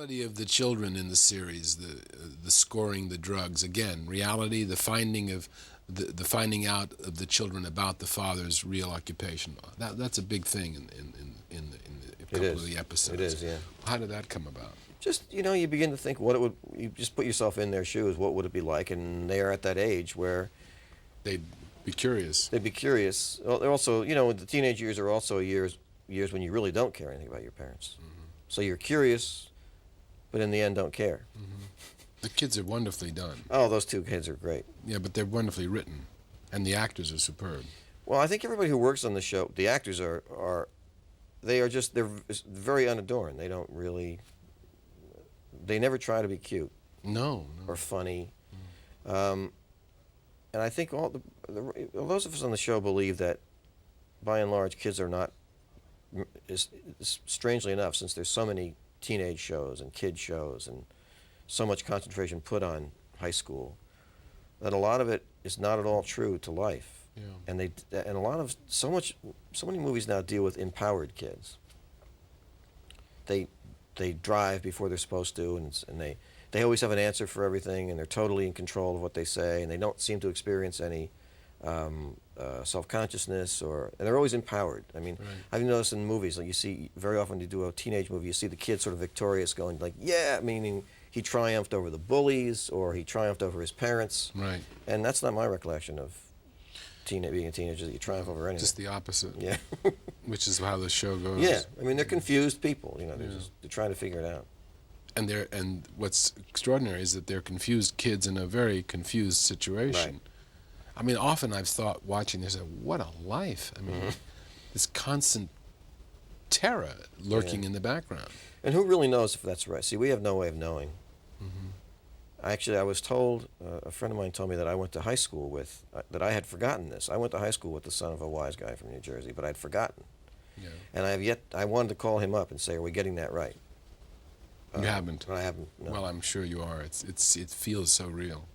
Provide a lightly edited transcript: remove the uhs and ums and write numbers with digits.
reality of the children in the series, the scoring, the drugs. Again, reality, the finding out of the children about the father's real occupation. That's a big thing in a couple of the episodes. It is, yeah. How did that come about? Just, you begin to think you just put yourself in their shoes, what would it be like? And they are at that age where They'd be curious. they'd be curious. Well, they're also, the teenage years are also years when you really don't care anything about your parents. Mm-hmm. So you're curious, but in the end don't care. Mm-hmm. The kids are wonderfully done. Oh, those two kids are great. Yeah, but they're wonderfully written, and the actors are superb. Well, I think everybody who works on the show, the actors they're very unadorned. They don't really, they never try to be cute No. or funny. And I think all those of us on the show believe that, by and large, kids are not, strangely enough, since there's so many teenage shows and kid shows and so much concentration put on high school, that a lot of it is not at all true to life. Yeah. And so many movies now deal with empowered kids. They drive before they're supposed to, and they always have an answer for everything, and they're totally in control of what they say, and they don't seem to experience any self-consciousness, and they're always empowered. I mean, Right. I've noticed in movies, like you see very often you do a teenage movie, you see the kid sort of victorious, going like, yeah, meaning he triumphed over the bullies or he triumphed over his parents. Right. And that's not my recollection of being a teenager, that you triumph over anything. Just the opposite. Yeah. Which is how the show goes. Yeah. I mean, they're confused people. They're trying to figure it out. And what's extraordinary is that they're confused kids in a very confused situation. Right. I mean, often I've thought watching this, what a life. I mean, this constant terror lurking in the background. And who really knows if that's right? See, we have no way of knowing. Actually, I was told, a friend of mine told me that I went to high school with, that I had forgotten this. I went to high school with the son of a wise guy from New Jersey, but I'd forgotten. Yeah. And I wanted to call him up and say, are we getting that right? You haven't. But I haven't, no. Well, I'm sure you are. It feels so real.